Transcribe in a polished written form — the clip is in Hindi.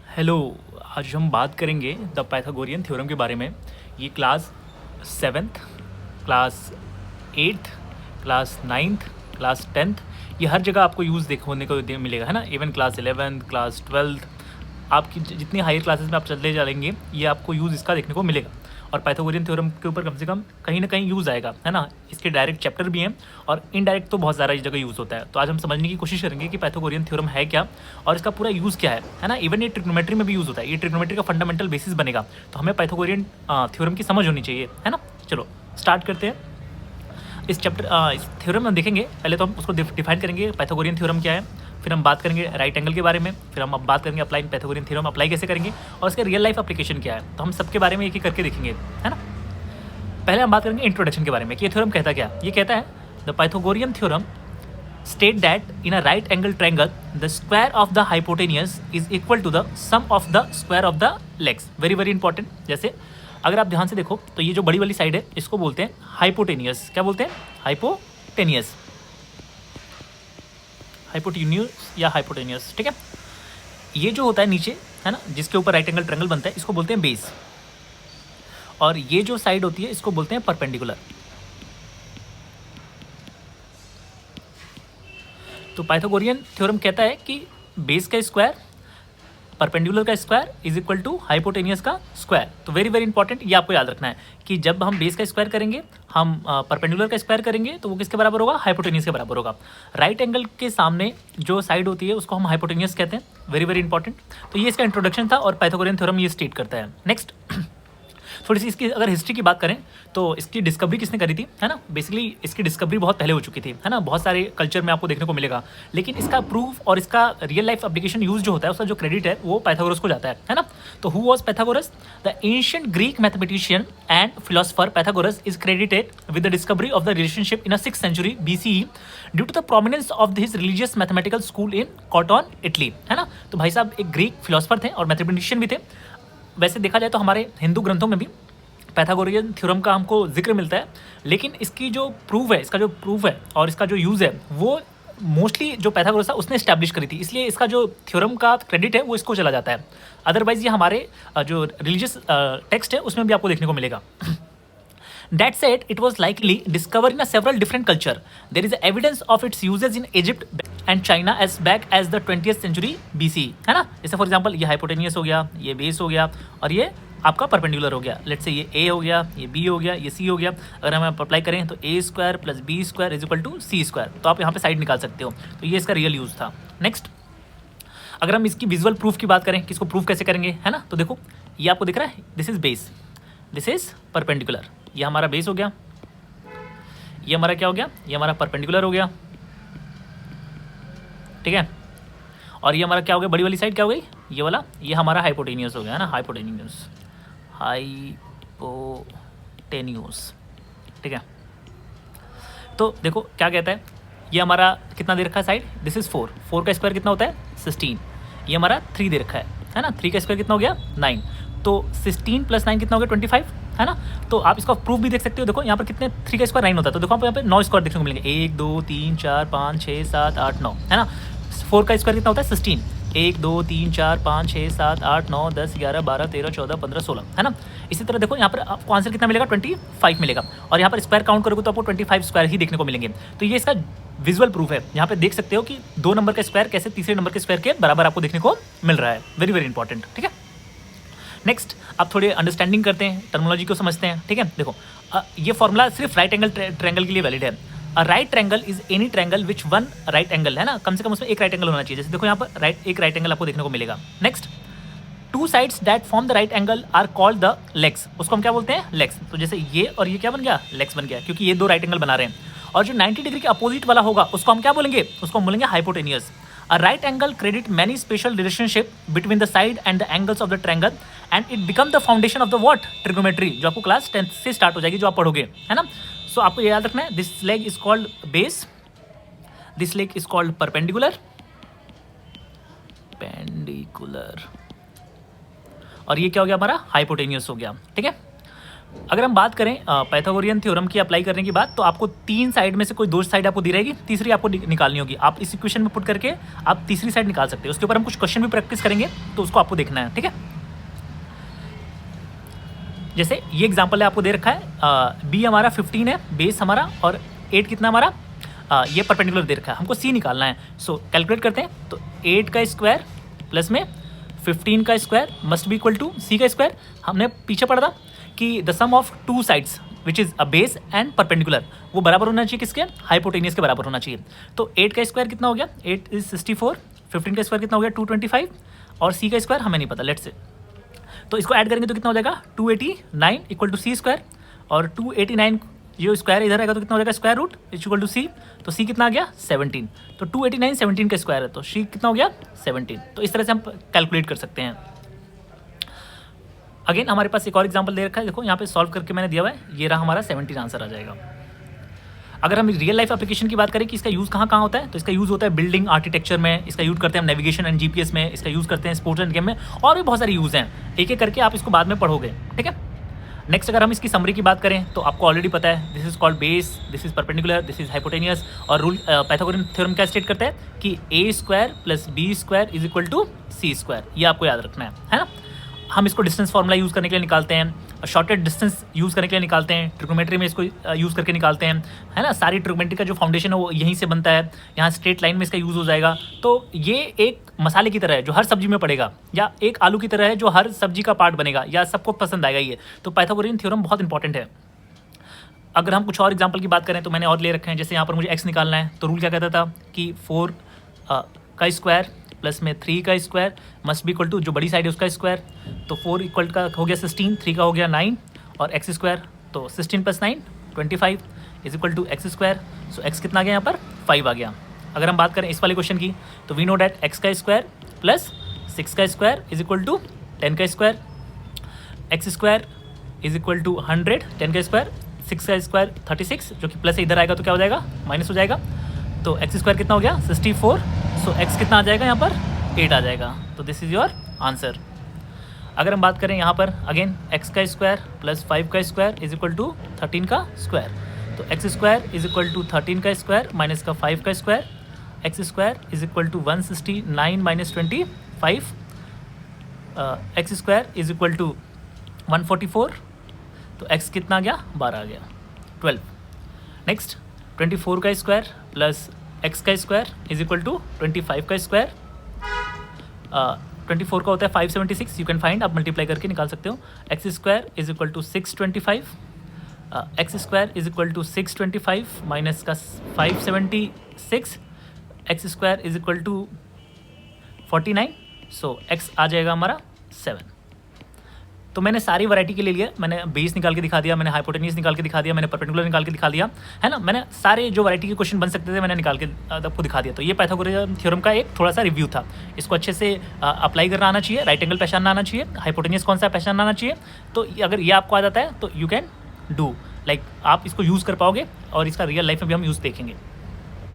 हेलो। आज हम बात करेंगे द पाइथागोरियन थ्योरम के बारे में। ये class 7th, class 8th, class 9th, class 10th, ये हर जगह आपको यूज़ होने को मिलेगा, है ना। Even class 11th, class 12th, आपकी जितनी हायर क्लासेस में आप चलते जाएंगे ये आपको यूज़ इसका देखने को मिलेगा। और पाइथागोरियन थ्योरम के ऊपर कम से कम कहीं ना कहीं यूज़ आएगा, है ना। इसके डायरेक्ट चैप्टर भी हैं और इनडायरेक्ट तो बहुत ज़्यादा इस जगह यूज़ होता है। तो आज हम समझने की कोशिश करेंगे कि पाइथागोरियन थ्योरम है क्या और इसका पूरा यूज़ क्या है ना। इवन ये ट्रिग्नोमेट्री में भी यूज़ होता है, ये ट्रिग्नोमेट्री का फंडामेंटल बेसिस बनेगा। तो हमें पाइथागोरियन थ्योरम की समझ होनी चाहिए, है ना। चलो स्टार्ट करते हैं। इस थ्योरम में देखेंगे, पहले तो हम उसको डिफाइन करेंगे पाइथागोरियन थ्योरम क्या है, फिर हम बात करेंगे राइट एंगल के बारे में, फिर हम अब बात करेंगे अप्लाई पाइथागोरियन थ्योरम अप्लाई कैसे करेंगे और इसके रियल लाइफ एप्लीकेशन क्या है। तो हम सबके बारे में एक एक करके देखेंगे, है ना। पहले हम बात करेंगे इंट्रोडक्शन के बारे में कि ये थ्योरम कहता क्या। ये कहता है the Pythagorean theorem state that in a right angle triangle the square of the hypotenuse is equal to the sum of the square of the legs. Very very important. जैसे अगर आप ध्यान से देखो तो ये जो बड़ी वाली साइड है इसको बोलते हैं हाइपोटेनियस। क्या बोलते हैं? हाइपोटेनियस, हाइपोटेन्यूस या हाइपोटेनियस, ठीक है। ये जो होता है नीचे, है ना, जिसके ऊपर राइट एंगल ट्रायंगल बनता है, इसको बोलते हैं बेस। और ये जो साइड होती है इसको बोलते हैं परपेंडिकुलर। तो पाइथागोरियन थ्योरम कहता है कि बेस का स्क्वायर, परपेंडिकुलर का square is equal to hypotenuse का स्क्वायर। तो वेरी वेरी इंपॉर्टेंट, ये आपको याद रखना है कि जब हम बेस का स्क्वायर करेंगे, हम परपेंडिकुलर का स्क्वायर करेंगे तो वो किसके बराबर होगा? हाइपोटेनियस के बराबर होगा। राइट एंगल के सामने जो साइड होती है उसको हम हाइपोटेनियस कहते हैं। Very very important. तो ये इसका इंट्रोडक्शन था और पाइथागोरियन थ्योरम ये स्टेट करता है। नेक्स्ट थोड़ी सी इसकी अगर हिस्ट्री की बात करें तो इसकी डिस्कवरी किसने करी थी, है ना। बेसिकली इसकी डिस्कवरी बहुत पहले हो चुकी थी, है ना। बहुत सारे कल्चर में आपको देखने को मिलेगा, लेकिन इसका प्रूफ और इसका रियल लाइफ एप्लीकेशन यूज जो होता है उसका जो क्रेडिट है वो पाइथागोरस को जाता है ना। तो who was Pythagoras? The ancient Greek mathematician and philosopher Pythagoras is credited with the discovery of the relationship in 6th century BCE due to the prominence of his religious mathematical school in Croton, Italy, है ना। तो भाई साहब एक ग्रीक फिलोसफर थे और मैथमेटिशियन भी थे। वैसे देखा जाए तो हमारे हिंदू ग्रंथों में भी पाइथागोरियन थ्योरम का हमको जिक्र मिलता है, लेकिन इसकी जो प्रूफ है, इसका जो प्रूफ है और इसका जो यूज़ है वो मोस्टली जो पाइथागोरस था उसने स्टैब्लिश करी थी, इसलिए इसका जो थ्योरम का क्रेडिट है वो इसको चला जाता है। अदरवाइज ये हमारे जो रिलीजियस टेक्स्ट है उसमें भी आपको देखने को मिलेगा। That said, it was likely discovered in a several different culture. There is evidence of its uses in Egypt and China as back as the 20th century BC, है ना। जैसे फॉर एग्जांपल ये हाइपोटेनियस हो गया, ये बेस हो गया और ये आपका परपेंडिकुलर हो गया। लेट्स से ये A हो गया, ये B हो गया, ये C हो गया। अगर हम अप्लाई करें तो A square plus B square is equal to C square. तो आप यहाँ पे साइड निकाल सकते हो। तो ये इसका रियल यूज़ था। नेक्स्ट अगर हम इसकी विजुअल प्रूफ की बात करें कि इसको प्रूफ कैसे करेंगे, है ना। तो देखो ये आपको दिख रहा है, this is base, this is perpendicular. ये हमारा बेस हो गया, ये हमारा क्या हो गया? ये हमारा परपेंडिकुलर हो गया, ठीक है। और ये हमारा क्या हो गया? बड़ी वाली साइड क्या हो गई? ये वाला, ये हमारा हाइपोटेनियस हो गया, है ना। हाइपोटेनियस, हाइपोटेन्यूस, ठीक है। तो देखो क्या कहता है, ये हमारा कितना दे रखा है साइड? दिस इज 4, 4 का स्क्वायर कितना होता है? 16। ये हमारा 3 दे रखा है ना। 3 का स्क्वायर कितना हो गया? 9। तो 16 + 9 कितना हो गया? 25, है ना। तो आप इसका प्रूफ भी देख सकते हो। देखो यहाँ पर कितने 3 का स्क्वायर 9 होता है, तो देखो आप यहाँ पे 9 स्क्वायर देखने को मिलेंगे। 1 2 3 4 5 6 7 8 9, है ना। 4 का स्क्वायर कितना होता है? 16। 1 2 3 4 5 6 7 8 9 10 11 12 13 14 15 16, है ना। इसी तरह देखो यहाँ पर आपको आंसर कितना मिलेगा? 25 मिलेगा। और यहाँ पर स्क्वायर काउंट करोगे तो आपको 25 स्क्वायर ही देखने को मिलेंगे। तो ये इसका विजुअल प्रूफ है। यहाँ पे देख सकते हो कि 2 नंबर का स्क्वायर कैसे तीसरे नंबर के स्क्वायर के बराबर आपको देखने को मिल रहा है। वेरी वेरी इंपॉर्टेंट, ठीक है। नेक्स्ट आप थोड़े अंडरस्टैंडिंग करते हैं, टर्मिनोलॉजी को समझते हैं, ठीक है। देखो ये फॉर्मूला सिर्फ राइट एंगल ट्रायंगल के लिए वैलिड है। A right triangle is any triangle which one right angle, है ना। कम से कम उसमें एक राइट एंगल होना चाहिए। जैसे देखो यहाँ पर एक राइट एंगल आपको देखने को मिलेगा। Next 2 sides that form the right angle are called the legs. उसको हम क्या बोलते हैं? लेग्स। तो जैसे ये और ये क्या बन गया? लेग्स बन गया, क्योंकि ये 2 राइट एंगल बना रहे हैं। और जो 90 डिग्री के अपोजिट वाला होगा उसको हम क्या बोलेंगे? उसको हम बोलेंगे hypotenuse. A right angle credit many special relationship between the side and the angles of the triangle and it become the foundation of the what? Trigonometry, जो आपको क्लास 10th से स्टार्ट हो जाएगी, जो आप पढ़ोगे, है ना। सो आपको याद रखना है, this leg is called base, this leg is called perpendicular, pendicular, और ये क्या हो गया? हमारा हाइपोटेनियस हो गया, ठीक है। अगर हम बात करें पाइथागोरियन थ्योरम की अप्लाई करने की बात, तो आपको 3 साइड में से कोई 2 साइड आपको दी रहेगी, तीसरी आपको निकालनी होगी। आप इस इक्वेशन में पुट करके आप तीसरी साइड निकाल सकते हो। उसके ऊपर हम कुछ क्वेश्चन भी प्रैक्टिस करेंगे, तो उसको आपको देखना है, ठीक है। जैसे ये एग्जाम्पल है, आपको दे रखा है बी हमारा 15 है बेस हमारा, और 8 कितना हमारा ये परपेंडिकुलर दे रखा है, हमको सी निकालना है। सो कैलकुलेट करते हैं। तो 8 का स्क्वायर प्लस में 15 का square must be equal to C का स्क्वायर। हमने पीछे पढ़ा था कि the sum of 2 sides which is a base and perpendicular, वो बराबर होना चाहिए किसके, हाइपोटेनियस के बराबर होना चाहिए। तो 8 का स्क्वायर कितना हो गया, 8 इज 64, 15 का स्क्वायर कितना हो गया 225, और सी का स्क्वायर हमें नहीं पता, लेट्स से। तो इसको ऐड करेंगे तो कितना हो जाएगा 289 इक्वल टू सी स्क्वायर, और 289 ये स्क्वायर इधर आएगा तो कितना हो जाएगा स्क्वायर रूट इक्वल टू सी। तो सी कितना आ गया 17, तो 289 17 का स्क्वायर है, तो सी कितना हो गया 17। तो इस तरह से हम कैलकुलेट कर सकते हैं। अगेन हमारे पास एक और एग्जांपल दे रखा है, देखो यहाँ पे सॉल्व करके मैंने दिया हुआ है, ये रहा हमारा 17 आंसर आ जाएगा। अगर हम रियल लाइफ एप्लीकेशन की बात करें कि इसका यूज़ कहाँ कहाँ होता है, तो इसका यूज़ होता है बिल्डिंग आर्किटेक्चर में, इसका यूज़ करते हैं हम नेविगेशन एंड जीपीएस में, इसका यूज़ करते हैं स्पोर्ट्स एंड गेम में, और भी बहुत सारे यूज़ हैं। एक एक करके आप इसको बाद में पढ़ोगे, ठीक है। नेक्स्ट अगर हम इसकी समरी की बात करें तो आपको ऑलरेडी पता है, this is called base, this is perpendicular, this is hypotenuse. और रूल पाइथागोरियन थ्योरम क्या स्टेट करता है कि A square plus B square is equal to C square. ये आपको याद रखना है ना। हम इसको डिस्टेंस फार्मूला यूज़ करने के लिए निकालते हैं, शॉर्टेड डिस्टेंस यूज़ करने के लिए निकालते हैं, ट्रिग्नोमेट्री में इसको यूज़ करके निकालते हैं, है ना। सारी ट्रिग्नोमेट्री का जो फाउंडेशन है वो यहीं से बनता है, यहाँ स्ट्रेट लाइन में इसका यूज़ हो जाएगा। तो ये एक मसाले की तरह है जो हर सब्जी में पड़ेगा, या एक आलू की तरह है जो हर सब्जी का पार्ट बनेगा, या सबको पसंद आएगा ये। तो पाइथागोरियन थ्योरम बहुत इंपॉर्टेंट है। अगर हम कुछ और एग्जाम्पल की बात करें तो मैंने और ले रखे हैं, जैसे यहाँ पर मुझे एक्स निकालना है, तो रूल क्या कहता था कि 4 का स्क्वायर प्लस में 3 का square must be equal to, जो बड़ी साइड है उसका स्क्वायर, तो 4 इक्वल का हो गया 16, 3 का हो गया 9, और एक्स स्क्वायर, तो 16 plus 9 25 is equal to x square. So x कितना आ गया यहाँ पर 5 आ गया। अगर हम बात करें इस वाले क्वेश्चन की, तो वी नो डैट एक्स का स्क्वायर प्लस 6 का स्क्वायर इज इक्वल टू 10 का square, x square is equal to 100, 10 का स्क्वायर, 6 का स्क्वायर 36, जो कि प्लस इधर आएगा तो क्या हो जाएगा माइनस हो जाएगा। तो एक्स स्क्वायर कितना हो गया 64, सो एक्स कितना आ जाएगा यहाँ पर 8 आ जाएगा। तो दिस इज़ योर आंसर। अगर हम बात करें यहाँ पर अगेन एक्स का स्क्वायर प्लस 5 का स्क्वायर इज इक्वल टू 13 का स्क्वायर, तो x square is equal to 13 का स्क्वायर माइनस का 5 का square, x square is equal to 169 minus 25, x square is equal to 144, तो एक्स कितना आ गया 12 आ गया 12। नेक्स्ट 24 का स्क्वायर प्लस एक्स का स्क्वायर इज इक्वल टू 25 का स्क्वायर, 24 का होता है 576, यू कैन फाइंड, आप मल्टीप्लाई करके निकाल सकते हो। X square is equal to 625, X square is equal to 625 minus का 576, X square is equal to 49, so X आ जाएगा हमारा 7। तो मैंने सारी वैरायटी के लिए लिया, मैंने बेस निकाल के दिखा दिया, मैंने हाइपोटेन्यूज निकाल के दिखा दिया, मैंने परपेंडिकुलर निकाल के दिखा दिया, है ना। मैंने सारे जो वैरायटी के क्वेश्चन बन सकते थे मैंने निकाल के आपको दिखा दिया। तो ये पाइथागोरियन थ्योरम का एक थोड़ा सा रिव्यू था। इसको अच्छे से अप्लाई करना आना चाहिए, राइट एंगल पहचानना आना चाहिए, हाइपोटेन्यूज कौन सा पहचानना आना चाहिए। तो अगर ये आपको आ जाता है तो यू कैन डू, लाइक आप इसको यूज़ कर पाओगे और इसका रियल लाइफ में भी हम यूज़ देखेंगे।